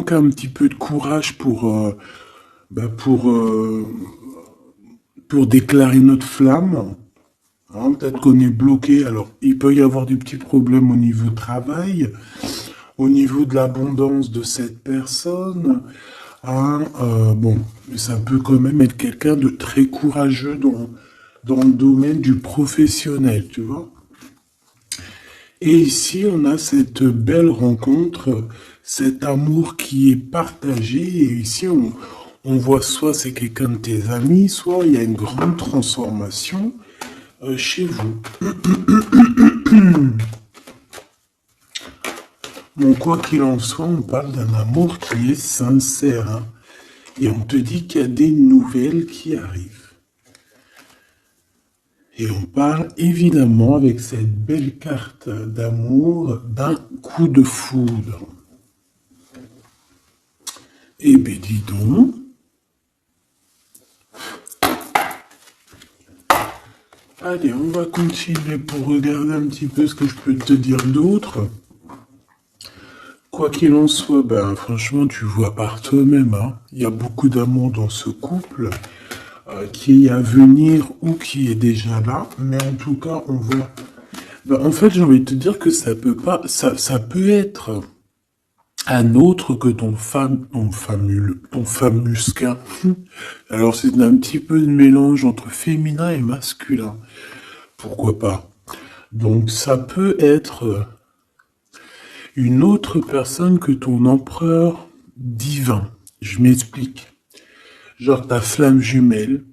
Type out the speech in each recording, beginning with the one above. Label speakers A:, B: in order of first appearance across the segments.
A: manque un petit peu de courage bah, pour, euh, pour déclarer notre flamme. Hein, peut-être qu'on est bloqué. Alors, il peut y avoir des petits problèmes au niveau travail, au niveau de l'abondance de cette personne. Hein, bon, mais ça peut quand même être quelqu'un de très courageux dans le domaine du professionnel, tu vois. Et ici, on a cette belle rencontre, cet amour qui est partagé. Et ici, on voit soit c'est quelqu'un de tes amis, soit il y a une grande transformation chez vous. Bon, quoi qu'il en soit, on parle d'un amour qui est sincère, hein. Et on te dit qu'il y a des nouvelles qui arrivent. Et on parle évidemment avec cette belle carte d'amour d'un coup de foudre. Eh ben dis donc. Allez, on va continuer pour regarder un petit peu ce que je peux te dire d'autre. Quoi qu'il en soit, ben franchement, tu vois par toi-même, hein, il y a beaucoup d'amour dans ce couple qui est à venir ou qui est déjà là. Mais en tout cas, on voit. Ben, en fait, j'ai envie de te dire que ça peut pas, ça peut être un autre que ton femme musquin. Alors c'est un petit peu de mélange entre féminin et masculin. Pourquoi pas? Donc ça peut être une autre personne que ton empereur divin. Je m'explique. Genre ta flamme jumelle,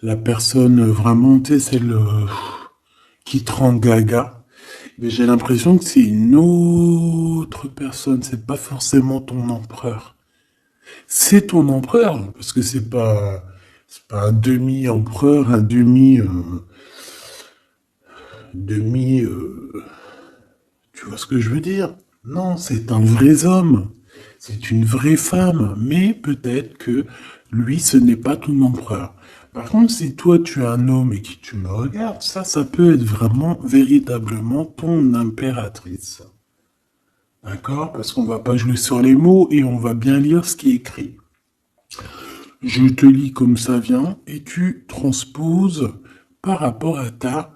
A: la personne vraiment, tu sais, celle qui te rend gaga. Mais j'ai l'impression que c'est une autre personne, c'est pas forcément ton empereur. C'est ton empereur, parce que c'est pas un demi-empereur, un demi, tu vois ce que je veux dire? Non, c'est un vrai homme. C'est une vraie femme. Mais peut-être que lui, ce n'est pas ton empereur. Par contre, si toi, tu es un homme et que tu me regardes, ça peut être vraiment, véritablement ton impératrice. D'accord? Parce qu'on va pas jouer sur les mots et on va bien lire ce qui est écrit. Je te lis comme ça vient et tu transposes par rapport à ta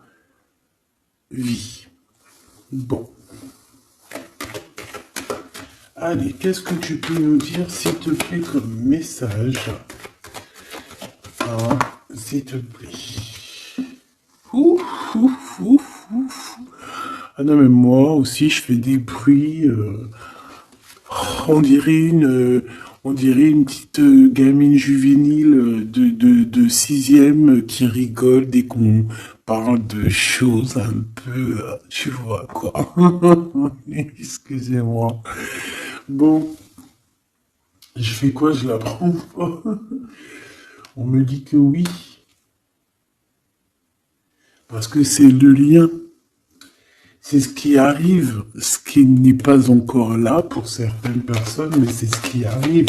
A: vie. Bon. Allez, qu'est-ce que tu peux nous dire, s'il te plaît, comme message? Hein, s'il te plaît. Ouf, ouf, ouf, ouf. Ah non, mais moi aussi, je fais des bruits. On dirait on dirait une petite gamine juvénile de sixième qui rigole dès qu'on parle de choses un peu, tu vois quoi. Excusez-moi. Bon, je fais quoi? Je la prends pas. On me dit que oui, parce que c'est le lien. C'est ce qui arrive, ce qui n'est pas encore là pour certaines personnes, mais c'est ce qui arrive.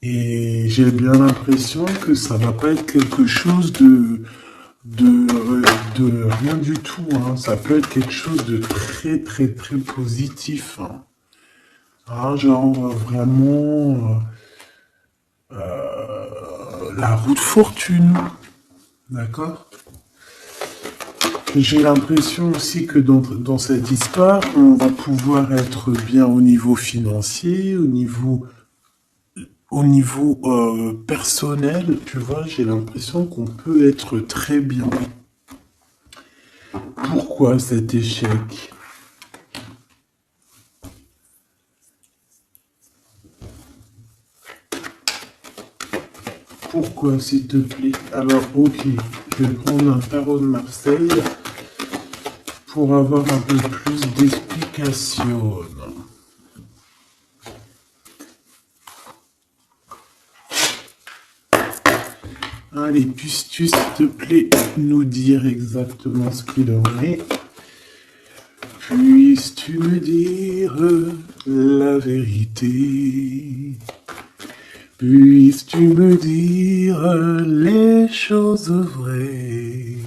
A: Et j'ai bien l'impression que ça va pas être quelque chose de, de rien du tout, hein. Ça peut être quelque chose de très, très, très positif, hein. Ah, genre vraiment la roue de fortune, d'accord? J'ai l'impression aussi que dans cette histoire, on va pouvoir être bien au niveau financier, au niveau personnel, tu vois, j'ai l'impression qu'on peut être très bien. Pourquoi cet échec? Pourquoi, s'il te plaît? Alors, ok, je vais prendre un tarot de Marseille pour avoir un peu plus d'explications. Allez, puisses-tu, s'il te plaît, nous dire exactement ce qu'il en est? Puisses-tu me dire la vérité? Puisses-tu me dire les choses vraies?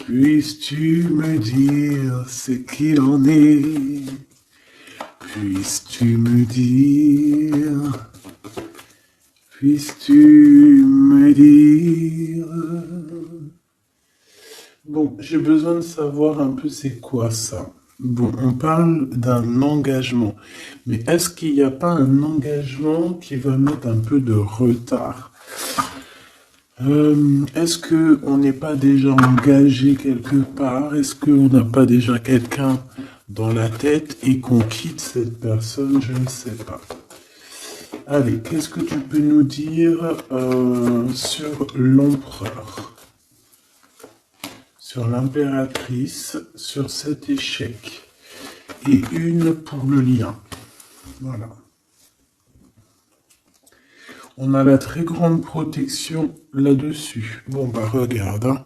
A: Puisses-tu me dire ce qu'il en est? Puisses-tu me dire, puisses-tu me dire. Bon, j'ai besoin de savoir un peu c'est quoi ça. Bon, on parle d'un engagement, mais est-ce qu'il n'y a pas un engagement qui va mettre un peu de retard? Est-ce que on n'est pas déjà engagé quelque part? Est-ce qu'on n'a pas déjà quelqu'un dans la tête et qu'on quitte cette personne? Je ne sais pas. Allez, qu'est-ce que tu peux nous dire sur l'empereur, sur l'impératrice, sur cet échec? Et une pour le lien. Voilà. On a la très grande protection là-dessus. Bon, bah regarde, hein.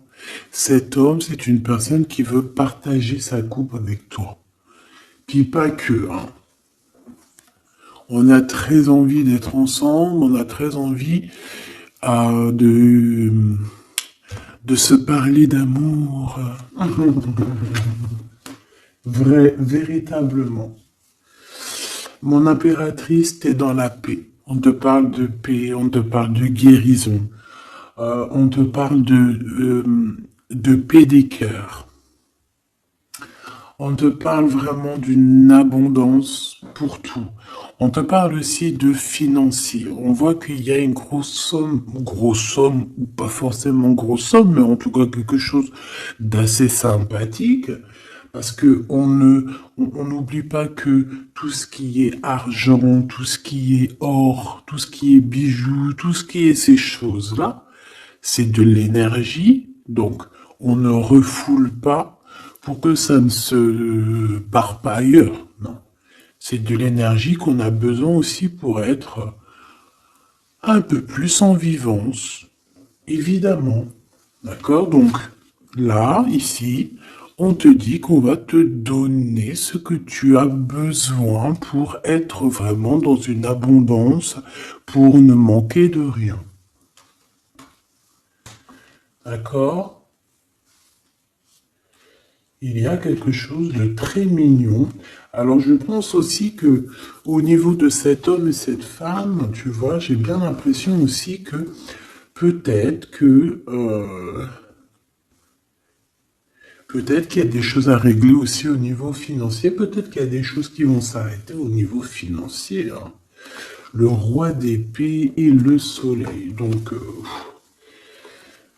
A: Cet homme, c'est une personne qui veut partager sa coupe avec toi. Puis pas que, hein. On a très envie d'être ensemble, on a très envie de se parler d'amour. Vrai, véritablement. Mon impératrice, t'es dans la paix. On te parle de paix, on te parle de guérison, on te parle de paix des cœurs. On te parle vraiment d'une abondance pour tout. On te parle aussi de financier. On voit qu'il y a une grosse somme, ou pas forcément grosse somme, mais en tout cas quelque chose d'assez sympathique. Parce que on n'oublie pas que tout ce qui est argent, tout ce qui est or, tout ce qui est bijoux, tout ce qui est ces choses-là, c'est de l'énergie. Donc, on ne refoule pas pour que ça ne se barre pas ailleurs. Non. C'est de l'énergie qu'on a besoin aussi pour être un peu plus en vivance. Évidemment. D'accord? Donc, là, ici, on te dit qu'on va te donner ce que tu as besoin pour être vraiment dans une abondance, pour ne manquer de rien. D'accord? Il y a quelque chose de très mignon. Alors je pense aussi que au niveau de cet homme et cette femme, tu vois, j'ai bien l'impression aussi que peut-être que peut-être qu'il y a des choses à régler aussi au niveau financier. Peut-être qu'il y a des choses qui vont s'arrêter au niveau financier, hein. Le roi d'épée et le soleil. Donc,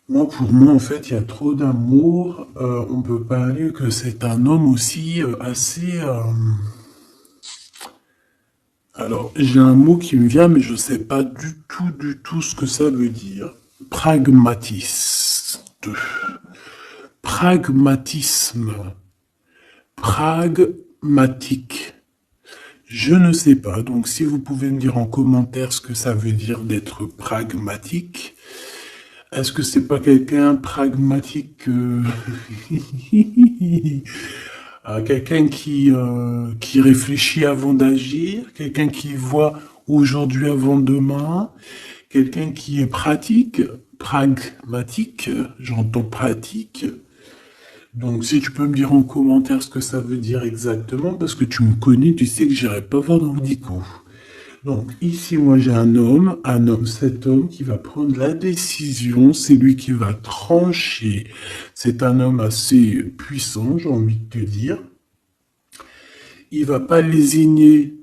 A: moi, pour moi, en fait, il y a trop d'amour. On peut parler que c'est un homme aussi assez... Alors, j'ai un mot qui me vient, mais je ne sais pas du tout ce que ça veut dire. Pragmatiste. Pragmatisme. Pragmatique. Je ne sais pas. Donc, si vous pouvez me dire en commentaire ce que ça veut dire d'être pragmatique. Est-ce que c'est pas quelqu'un pragmatique, quelqu'un qui réfléchit avant d'agir, quelqu'un qui voit aujourd'hui avant demain, quelqu'un qui est pratique, pragmatique, j'entends pratique. Donc si tu peux me dire en commentaire ce que ça veut dire exactement, parce que tu me connais, tu sais que j'irai pas voir dans le dico. Donc ici, moi j'ai cet homme qui va prendre la décision, c'est lui qui va trancher. C'est un homme assez puissant, j'ai envie de te dire. Il va pas lésigner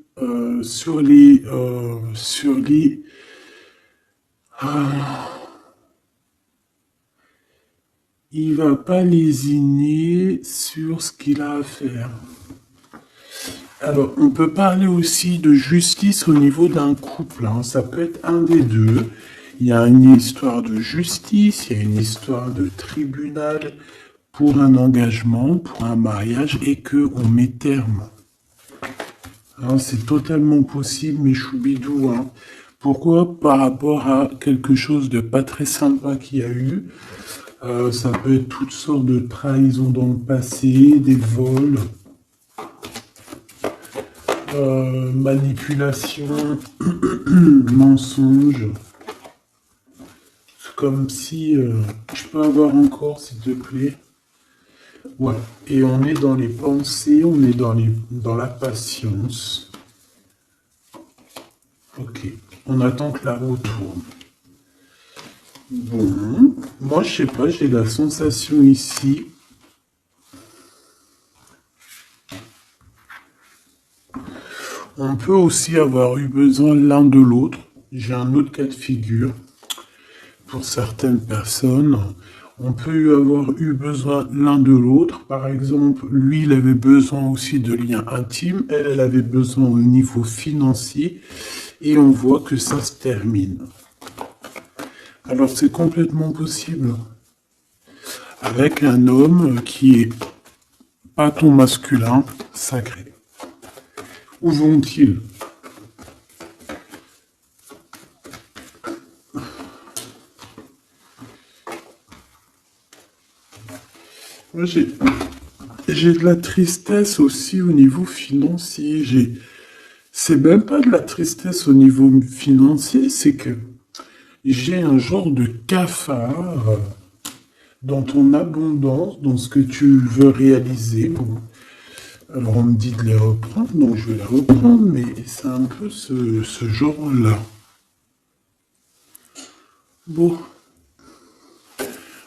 A: il va pas lésigner sur ce qu'il a à faire. Alors, on peut parler aussi de justice au niveau d'un couple, hein. Ça peut être un des deux. Il y a une histoire de justice, il y a une histoire de tribunal pour un engagement, pour un mariage, et qu'on met terme. Hein, c'est totalement possible, mais choubidou, hein. Pourquoi? Par rapport à quelque chose de pas très sympa qu'il y a eu. Ça peut être toutes sortes de trahisons dans le passé, des vols. Manipulation, mensonge. Comme si... je peux avoir encore, s'il te plaît. Ouais. Et on est dans les pensées, on est dans la patience. Ok, on attend que la roue tourne. Bon, moi je sais pas, j'ai la sensation ici. On peut aussi avoir eu besoin l'un de l'autre. J'ai un autre cas de figure. Pour certaines personnes, on peut avoir eu besoin l'un de l'autre. Par exemple, lui, il avait besoin aussi de liens intimes. Elle avait besoin au niveau financier. Et on voit que ça se termine. Alors c'est complètement possible. Avec un homme qui est pas ton masculin sacré. Où vont-ils? Moi, j'ai de la tristesse aussi au niveau financier. C'est même pas de la tristesse au niveau financier, c'est que j'ai un genre de cafard dans ton abondance, dans ce que tu veux réaliser. Bon. Alors on me dit de les reprendre, donc je vais les reprendre, mais c'est un peu ce genre-là. Bon,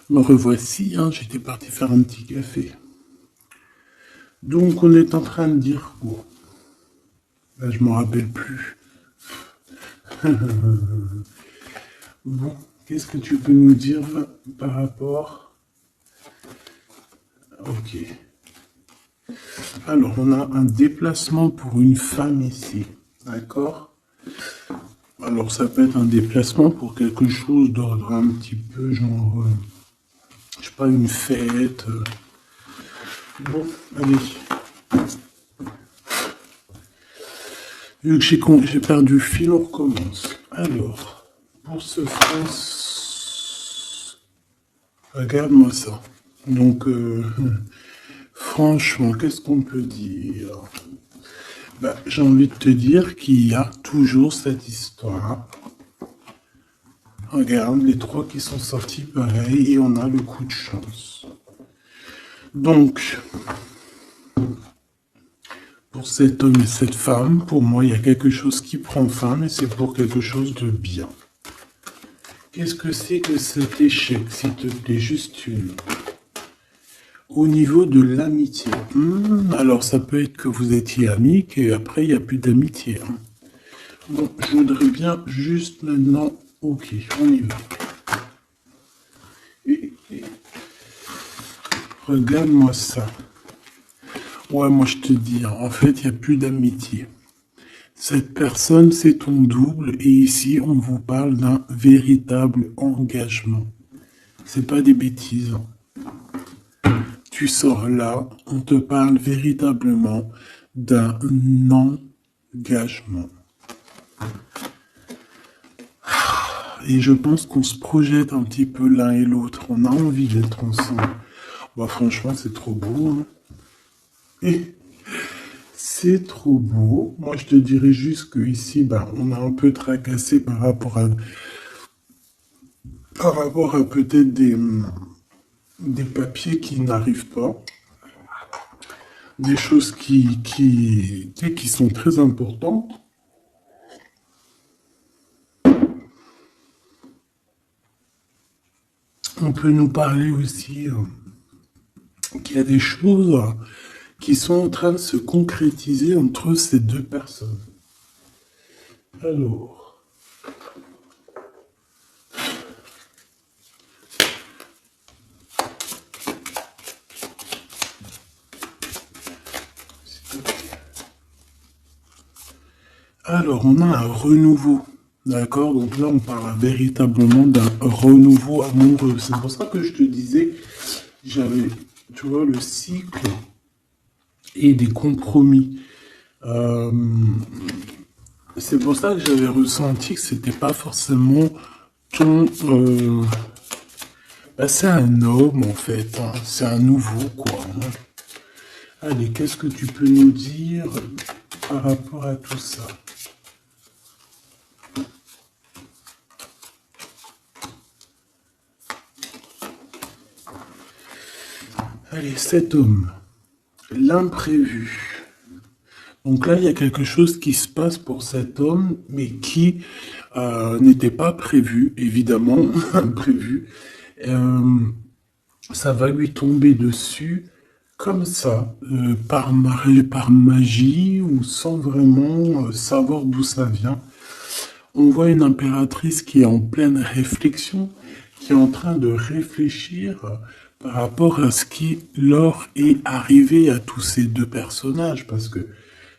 A: me revoici, hein, j'étais parti faire un petit café. Donc on est en train de dire quoi? Là, je m'en rappelle plus. Bon, qu'est-ce que tu peux nous dire par rapport? Ok. Alors, on a un déplacement pour une femme ici. D'accord? Alors, ça peut être un déplacement pour quelque chose d'ordre un petit peu genre, je sais pas, une fête. Bon, allez. Vu que j'ai perdu le fil, on recommence. Alors, pour ce France, regarde-moi ça. Donc, franchement, qu'est-ce qu'on peut dire? Bah, j'ai envie de te dire qu'il y a toujours cette histoire. Regarde, les trois qui sont sortis pareil, et on a le coup de chance. Donc, pour cet homme et cette femme, pour moi, il y a quelque chose qui prend fin, mais c'est pour quelque chose de bien. Qu'est-ce que c'est que cet échec, s'il te plaît, juste une? Au niveau de l'amitié. Alors, ça peut être que vous étiez amis, qu'après, il n'y a plus d'amitié. Bon, je voudrais bien juste maintenant... Ok, on y va. Regarde-moi ça. Ouais, moi je te dis, en fait, il n'y a plus d'amitié. Cette personne, c'est ton double, et ici, on vous parle d'un véritable engagement. C'est pas des bêtises. Tu sors là, on te parle véritablement d'un engagement. Et je pense qu'on se projette un petit peu l'un et l'autre. On a envie d'être ensemble. Bah, franchement, c'est trop beau. Hein. Et c'est trop beau. Moi, je te dirais juste que ici, bah, on a un peu tracassé par rapport à peut-être des papiers qui n'arrivent pas. Des choses qui sont très importantes. On peut nous parler aussi qu'il y a des choses qui sont en train de se concrétiser entre ces deux personnes. Alors, on a un renouveau. D'accord? Donc là, on parle véritablement d'un renouveau amoureux. C'est pour ça que je te disais, j'avais, tu vois, le cycle et des compromis. Euh, c'est pour ça que j'avais ressenti que c'était pas forcément ton... bah, c'est un homme, en fait. Hein. C'est un nouveau, quoi. Hein. Allez, qu'est-ce que tu peux nous dire par rapport à tout ça? Allez, cet homme, l'imprévu. Donc là, il y a quelque chose qui se passe pour cet homme, mais qui n'était pas prévu, évidemment, imprévu. Euh, Ça va lui tomber dessus comme ça, par magie ou sans vraiment savoir d'où ça vient. On voit une impératrice qui est en pleine réflexion, qui est en train de réfléchir par rapport à ce qui leur est arrivé à tous ces deux personnages, parce que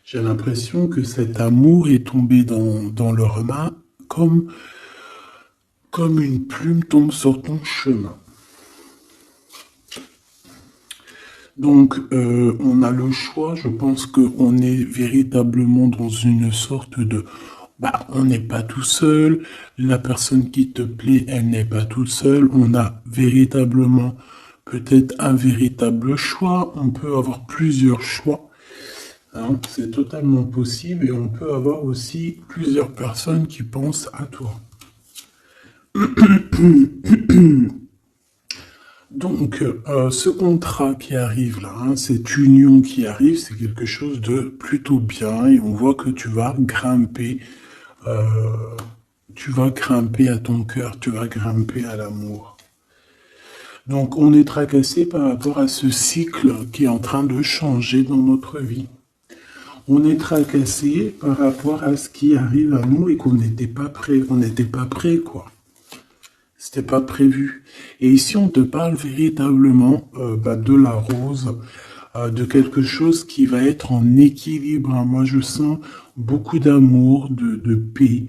A: j'ai l'impression que cet amour est tombé dans leurs mains comme une plume tombe sur ton chemin. Donc, on a le choix. Je pense qu'on est véritablement dans une sorte de... Bah, on n'est pas tout seul. La personne qui te plaît, elle n'est pas toute seule. On a véritablement peut-être un véritable choix. On peut avoir plusieurs choix. Hein, c'est totalement possible. Et on peut avoir aussi plusieurs personnes qui pensent à toi. Donc, ce contrat qui arrive là, hein, cette union qui arrive, c'est quelque chose de plutôt bien et on voit que euh, tu vas grimper à ton cœur, tu vas grimper à l'amour. Donc, on est tracassé par rapport à ce cycle qui est en train de changer dans notre vie. On est tracassé par rapport à ce qui arrive à nous et qu'on n'était pas prêt, on n'était pas prêt, quoi. C'était pas prévu. Et ici, on te parle véritablement de la rose, de quelque chose qui va être en équilibre. Hein. Moi, je sens beaucoup d'amour, de paix.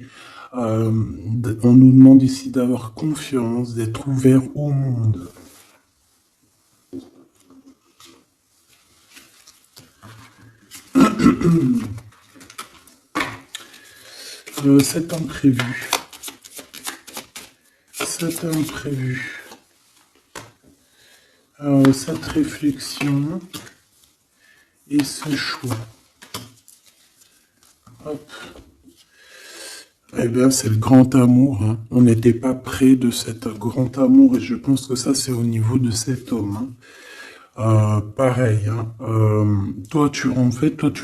A: On nous demande ici d'avoir confiance, d'être ouvert au monde. C'est imprévu. C'est imprévu. Cette réflexion et ce choix. Hop. Eh bien, c'est le grand amour. Hein. On n'était pas près de cet grand amour et je pense que ça, c'est au niveau de cet homme. Hein. Pareil. Hein. Toi, tu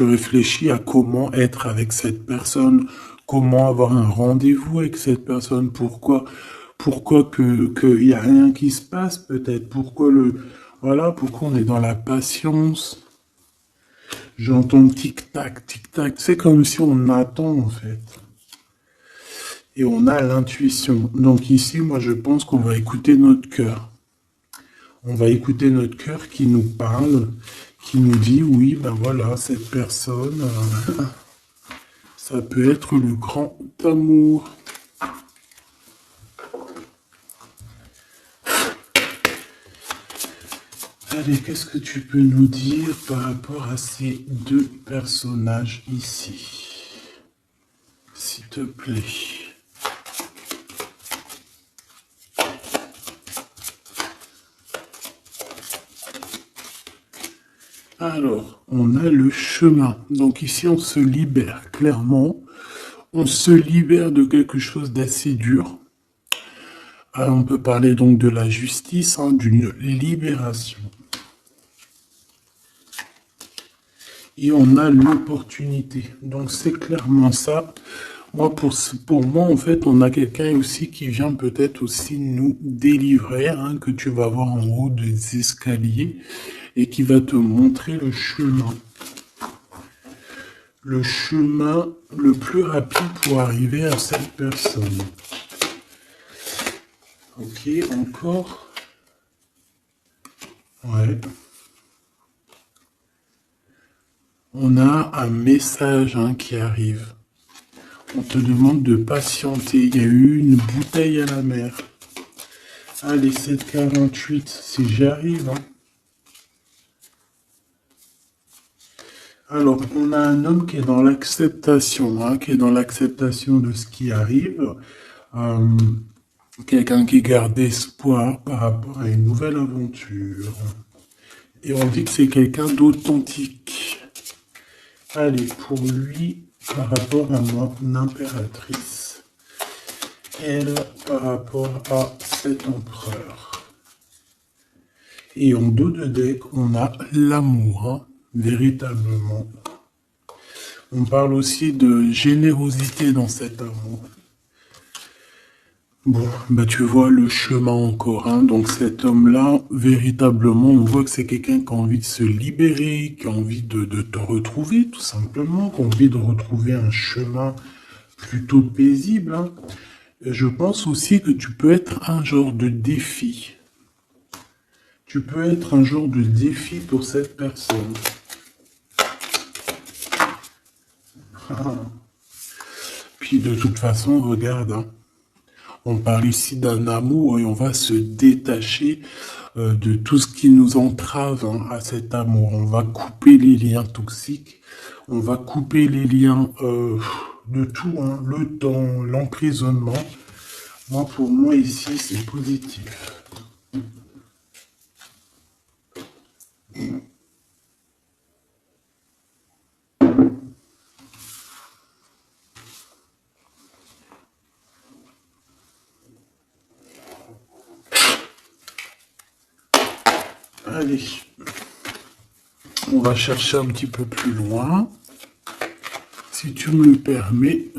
A: réfléchis à comment être avec cette personne, comment avoir un rendez-vous avec cette personne, pourquoi qu'il y a rien qui se passe peut-être, pourquoi on est dans la patience. J'entends tic-tac, tic-tac. C'est comme si on attend en fait. Et on a l'intuition. Donc ici, moi, je pense qu'on va écouter notre cœur. On va écouter notre cœur qui nous parle, qui nous dit, oui, ben voilà, cette personne, ça peut être le grand amour. Allez, qu'est-ce que tu peux nous dire par rapport à ces deux personnages ici? S'il te plaît. Alors, on a le chemin. Donc ici, on se libère, clairement. On se libère de quelque chose d'assez dur. Alors, on peut parler donc de la justice, hein, d'une libération. Et on a l'opportunité. Donc c'est clairement ça. Pour moi, en fait, on a quelqu'un aussi qui vient peut-être aussi nous délivrer, hein, que tu vas voir en haut des escaliers et qui va te montrer le chemin. Le chemin le plus rapide pour arriver à cette personne. Ok, encore. Ouais. On a un message hein, qui arrive. On te demande de patienter. Il y a eu une bouteille à la mer. Allez, 7,48, si j'y arrive. Hein. Alors, on a un homme qui est dans l'acceptation, hein, qui est dans l'acceptation de ce qui arrive. Quelqu'un qui garde espoir par rapport à une nouvelle aventure. Et on dit que c'est quelqu'un d'authentique. Allez, pour lui, par rapport à mon impératrice. Elle, par rapport à cet empereur. Et en dos de deck, on a l'amour, hein, véritablement. On parle aussi de générosité dans cet amour. Bon, bah tu vois le chemin encore, hein. Donc cet homme-là, véritablement, on voit que c'est quelqu'un qui a envie de se libérer, qui a envie de te retrouver, tout simplement, qui a envie de retrouver un chemin plutôt paisible, hein. Et je pense aussi que tu peux être un genre de défi. Tu peux être un genre de défi pour cette personne. Puis de toute façon, regarde, hein. On parle ici d'un amour et on va se détacher de tout ce qui nous entrave, hein, à cet amour. On va couper les liens toxiques, on va couper les liens de tout, hein, le temps, l'emprisonnement. Moi, pour moi, ici, c'est positif. Allez, on va chercher un petit peu plus loin. Si tu me le permets.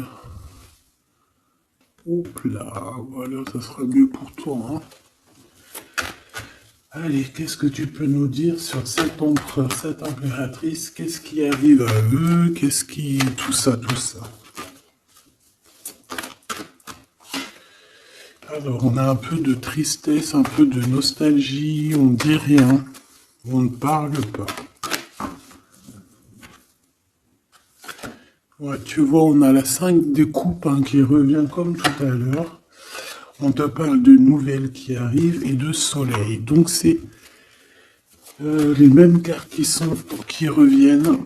A: Hop là, voilà, ça sera mieux pour toi, hein. Allez, qu'est-ce que tu peux nous dire sur cet empereur, cette impératrice? Qu'est-ce qui arrive à eux? Qu'est-ce qui... Tout ça, tout ça. Alors, on a un peu de tristesse, un peu de nostalgie, on ne dit rien, on ne parle pas. Ouais, tu vois, on a la 5 de coupe, hein, qui revient comme tout à l'heure. On te parle de nouvelles qui arrivent et de soleil. Donc, c'est les mêmes cartes qui reviennent.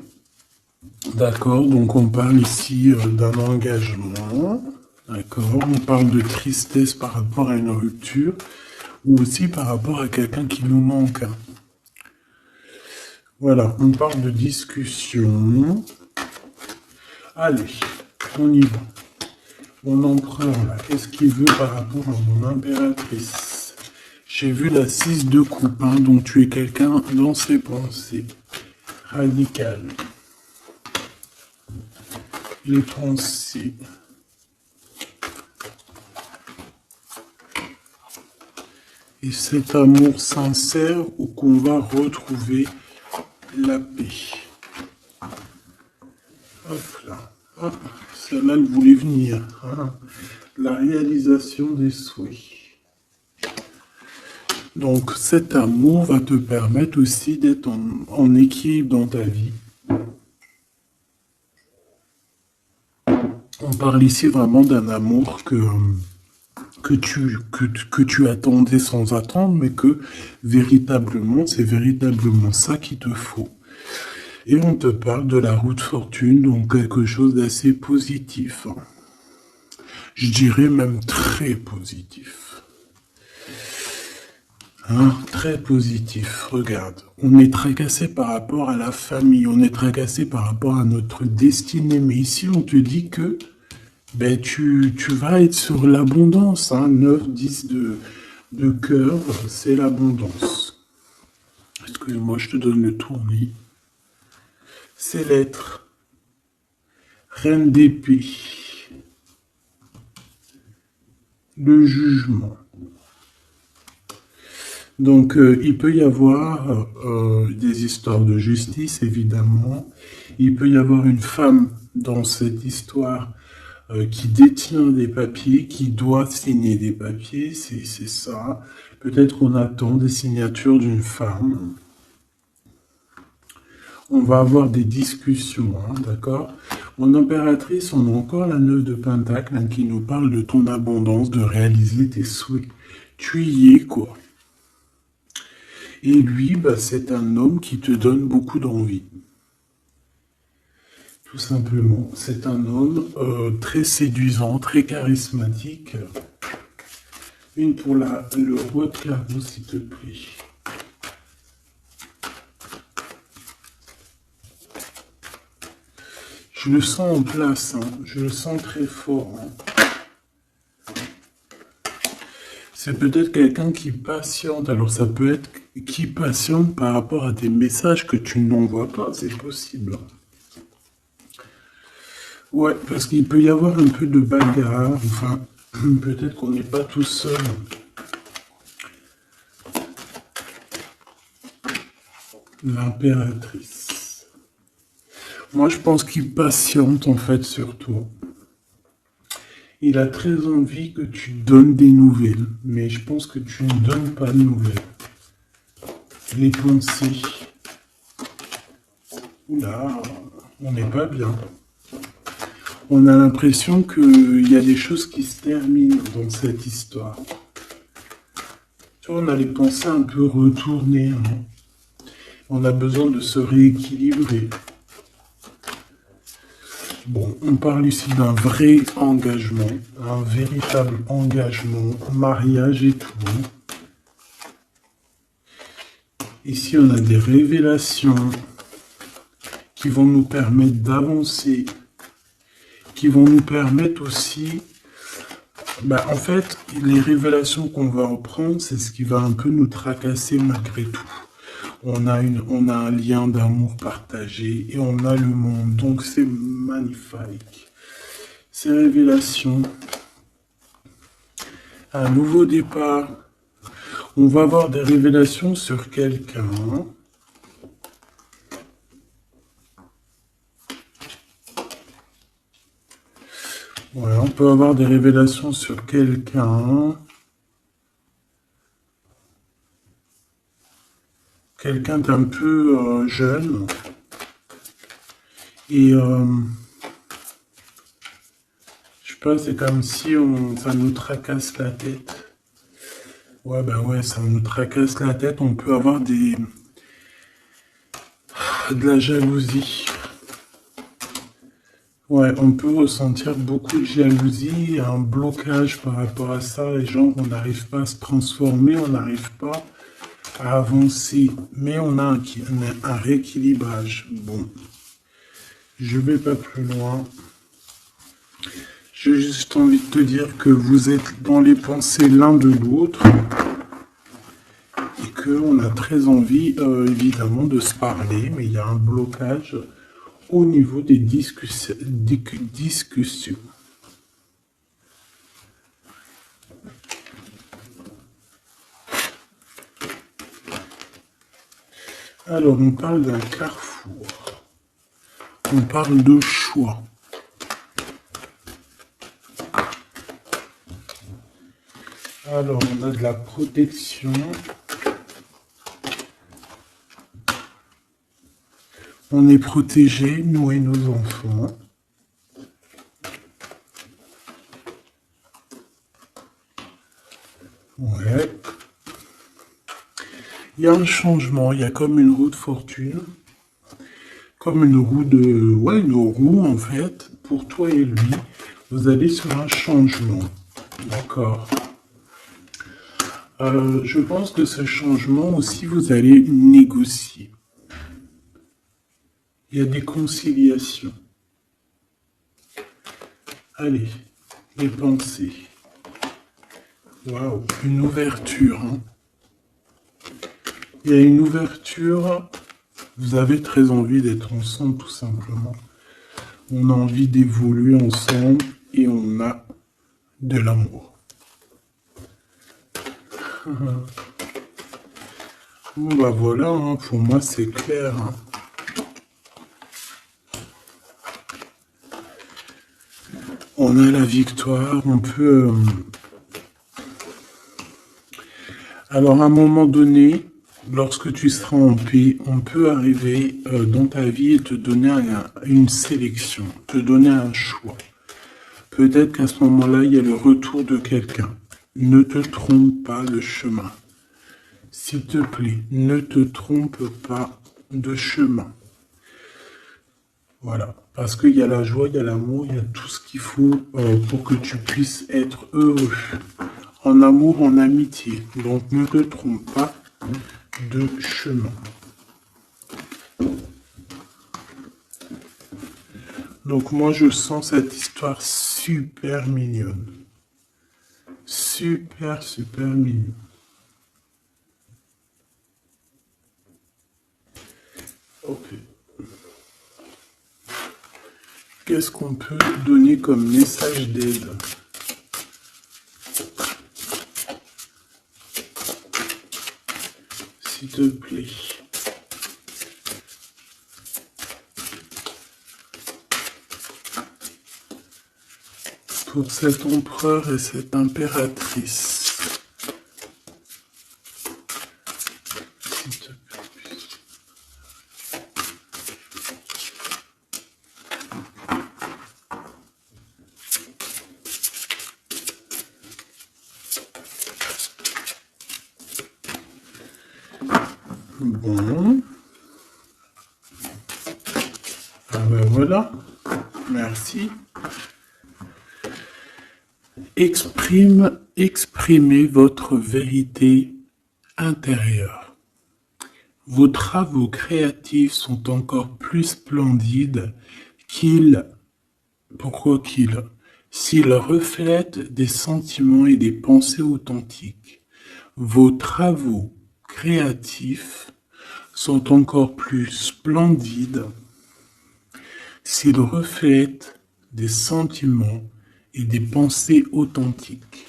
A: D'accord, donc on parle ici d'un engagement. D'accord, on parle de tristesse par rapport à une rupture ou aussi par rapport à quelqu'un qui nous manque. Voilà, on parle de discussion. Allez, on y va. Mon empereur, là, qu'est-ce qu'il veut par rapport à mon impératrice? J'ai vu la 6 de coupe, hein, donc tu es quelqu'un dans ses pensées. Radical. Les pensées. Et cet amour sincère où qu'on va retrouver la paix. Hop là. Hop. Celle-là, elle voulait venir, hein. La réalisation des souhaits. Donc cet amour va te permettre aussi d'être en équilibre dans ta vie. On parle ici vraiment d'un amour que tu attendais sans attendre, mais que véritablement, c'est véritablement ça qu'il te faut. Et on te parle de la roue de fortune, donc quelque chose d'assez positif. Je dirais même très positif. Hein, très positif. Regarde, on est tracassé par rapport à la famille, on est tracassé par rapport à notre destinée. Mais ici, on te dit que ben, tu vas être sur l'abondance. Hein, 9, 10 de cœur, c'est l'abondance. Excuse-moi, je te donne le tournis. C'est l'être. Reine d'épée. Le jugement. Donc, il peut y avoir des histoires de justice, évidemment. Il peut y avoir une femme dans cette histoire qui détient des papiers, qui doit signer des papiers, c'est ça. Peut-être qu'on attend des signatures d'une femme. On va avoir des discussions, hein, d'accord? Mon impératrice, on a encore la 9 de Pentacle, hein, qui nous parle de ton abondance, de réaliser tes souhaits. Tu y es, quoi. Et lui, bah, c'est un homme qui te donne beaucoup d'envie. Tout simplement, c'est un homme très séduisant, très charismatique. Une pour le roi de carreau, s'il te plaît. Je le sens en place, hein. Je le sens très fort. Hein. C'est peut-être quelqu'un qui patiente. Alors ça peut être qui patiente par rapport à des messages que tu n'envoies pas, c'est possible. Ouais, parce qu'il peut y avoir un peu de bagarre, enfin, peut-être qu'on n'est pas tout seul. L'impératrice. Moi, je pense qu'il patiente, en fait, sur toi. Il a très envie que tu donnes des nouvelles, mais je pense que tu ne donnes pas de nouvelles. Les pensées. Oula, on n'est pas bien. On a l'impression qu'il y a des choses qui se terminent dans cette histoire. Tu vois, on a les pensées un peu retournées. Hein. On a besoin de se rééquilibrer. Bon, on parle ici d'un vrai engagement, un véritable engagement, mariage et tout. Ici, on a des révélations qui vont nous permettre d'avancer, qui vont nous permettre aussi... en fait, les révélations qu'on va en prendre, c'est ce qui va un peu nous tracasser malgré tout. On a un lien d'amour partagé et on a le monde. Donc c'est magnifique. Ces révélations, un nouveau départ. On va avoir des révélations sur quelqu'un. Ouais, on peut avoir des révélations sur quelqu'un. Quelqu'un d'un peu jeune. Et je sais pas, c'est comme si ça nous tracasse la tête. Ouais, ouais, ça nous tracasse la tête. On peut avoir de la jalousie. Ouais, on peut ressentir beaucoup de jalousie, un blocage par rapport à ça. Les gens, on n'arrive pas à se transformer, on n'arrive pas à avancer. Mais on a un rééquilibrage. Bon, je vais pas plus loin. J'ai juste envie de te dire que vous êtes dans les pensées l'un de l'autre et qu'on a très envie, évidemment, de se parler, mais il y a un blocage au niveau des discussions. Alors, on parle d'un carrefour. On parle de choix. Alors, on a de la protection. On est protégé, nous et nos enfants. Ouais. Il y a un changement, il y a comme une roue de fortune. Comme une roue de... Ouais, une roue en fait. Pour toi et lui, vous allez sur un changement. D'accord. Je pense que ce changement aussi, vous allez négocier. Il y a des conciliations. Allez, les pensées. Waouh, une ouverture. Hein. Il y a une ouverture. Vous avez très envie d'être ensemble, tout simplement. On a envie d'évoluer ensemble et on a de l'amour. Bon, bah voilà, hein, pour moi c'est clair. Hein. On a la victoire, on peut... Alors à un moment donné, lorsque tu seras en paix, on peut arriver dans ta vie et te donner une sélection, te donner un choix. Peut-être qu'à ce moment-là, il y a le retour de quelqu'un. Ne te trompe pas de chemin. S'il te plaît, ne te trompe pas de chemin. Voilà, parce qu'il y a la joie, il y a l'amour, il y a tout ce qu'il faut pour que tu puisses être heureux. En amour, en amitié. Donc ne te trompe pas de chemin. Donc moi je sens cette histoire super mignonne. Super, super mignonne. Ok. Qu'est-ce qu'on peut donner comme message d'aide? S'il te plaît. Pour cet empereur et cette impératrice. S'il te plaît. Bon. Ah ben voilà. Merci. Exprimez votre vérité intérieure. Vos travaux créatifs sont encore plus splendides s'ils reflètent des sentiments et des pensées authentiques. Vos travaux créatifs sont encore plus splendides s'ils reflètent des sentiments et des pensées authentiques.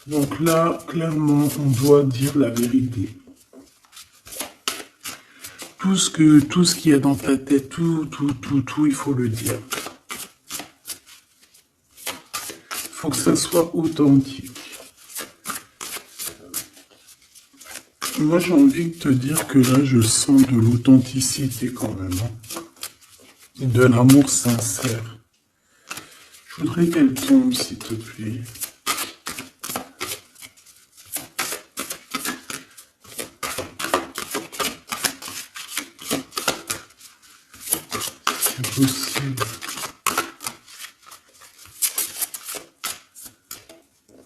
A: Donc là, clairement, on doit dire la vérité. Tout ce qu'il y a dans ta tête, tout, il faut le dire. Il faut que ça soit authentique. Moi, j'ai envie de te dire que là, je sens de l'authenticité quand même. Et de l'amour sincère. Je voudrais qu'elle tombe, s'il te plaît. C'est possible.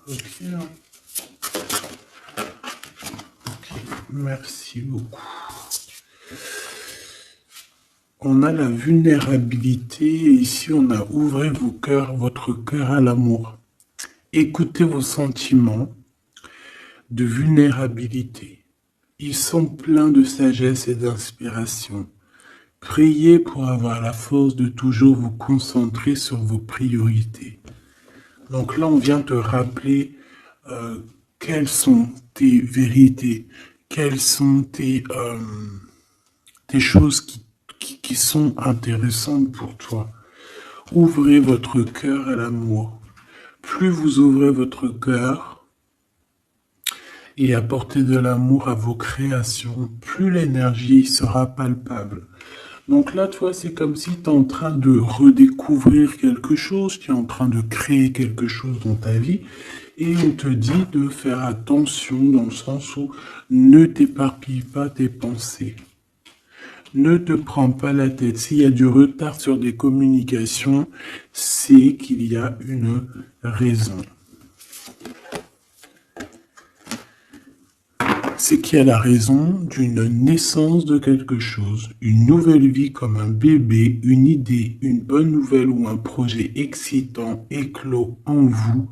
A: Ok. Merci beaucoup. On a la vulnérabilité et ici on a ouvrez votre cœur à l'amour. Écoutez vos sentiments de vulnérabilité. Ils sont pleins de sagesse et d'inspiration. Priez pour avoir la force de toujours vous concentrer sur vos priorités. Donc là, on vient te rappeler quelles sont tes vérités, quelles sont tes choses qui sont intéressantes pour toi. Ouvrez votre cœur à l'amour. Plus vous ouvrez votre cœur et apportez de l'amour à vos créations, plus l'énergie sera palpable. Donc là, toi, c'est comme si tu es en train de redécouvrir quelque chose, tu es en train de créer quelque chose dans ta vie, et on te dit de faire attention dans le sens où ne t'éparpille pas tes pensées. Ne te prends pas la tête. S'il y a du retard sur des communications, c'est qu'il y a une raison. C'est qu'il y a la raison d'une naissance de quelque chose, une nouvelle vie comme un bébé, une idée, une bonne nouvelle ou un projet excitant éclos en vous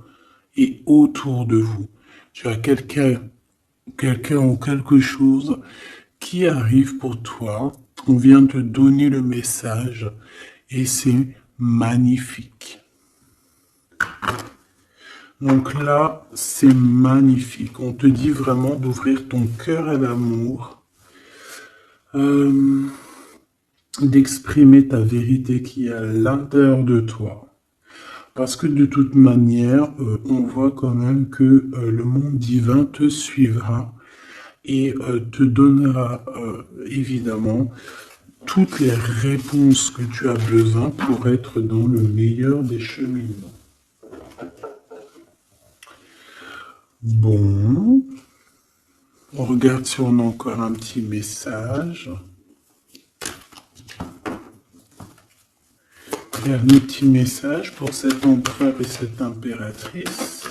A: et autour de vous. Tu as quelqu'un ou quelque chose qui arrive pour toi. On vient te donner le message et c'est magnifique. Donc là, c'est magnifique. On te dit vraiment d'ouvrir ton cœur à l'amour, d'exprimer ta vérité qui est à l'intérieur de toi. Parce que de toute manière, on voit quand même que le monde divin te suivra et te donnera évidemment toutes les réponses que tu as besoin pour être dans le meilleur des cheminements. Bon, on regarde si on a encore un petit message. Il y a un petit message pour cet empereur et cette impératrice.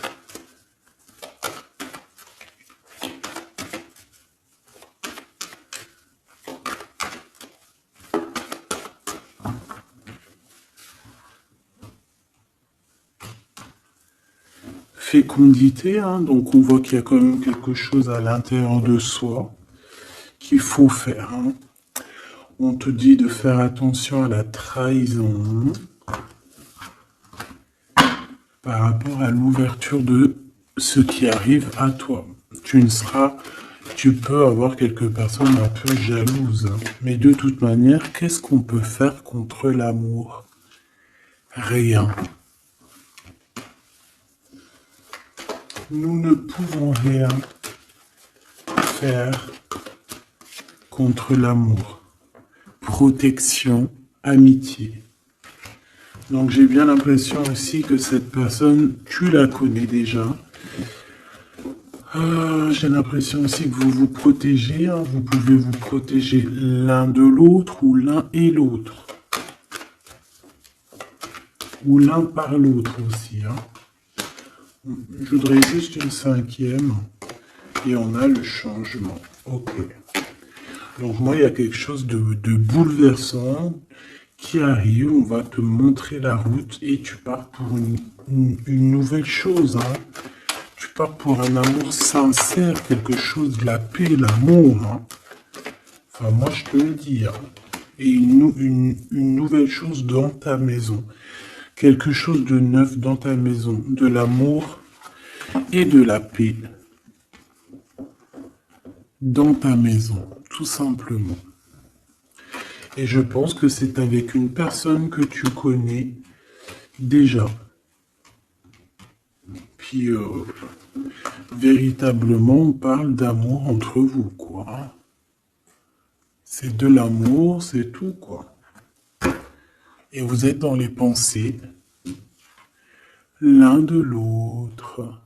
A: Fécondité, donc on voit qu'il y a quand même quelque chose à l'intérieur de soi qu'il faut faire. On te dit de faire attention à la trahison par rapport à l'ouverture de ce qui arrive à toi. Tu peux avoir quelques personnes un peu jalouses, hein. Mais de toute manière, qu'est-ce qu'on peut faire contre l'amour? Rien. Nous ne pouvons rien faire contre l'amour. Protection, amitié. Donc j'ai bien l'impression aussi que cette personne, tu la connais déjà. J'ai l'impression aussi que vous vous protégez, hein. Vous pouvez vous protéger l'un de l'autre ou l'un et l'autre. Ou l'un par l'autre aussi, hein. Je voudrais juste une cinquième. Et on a le changement. Ok. Donc moi, il y a quelque chose de bouleversant qui arrive. On va te montrer la route et tu pars pour une nouvelle chose, hein. Tu pars pour un amour sincère, quelque chose de la paix, l'amour, hein. Enfin, moi, je te le dis, hein. Et une nouvelle chose dans ta maison. Quelque chose de neuf dans ta maison. De l'amour et de la paix. Dans ta maison, tout simplement. Et je pense que c'est avec une personne que tu connais déjà. Puis, véritablement, on parle d'amour entre vous, quoi. C'est de l'amour, c'est tout, quoi. Et vous êtes dans les pensées l'un de l'autre.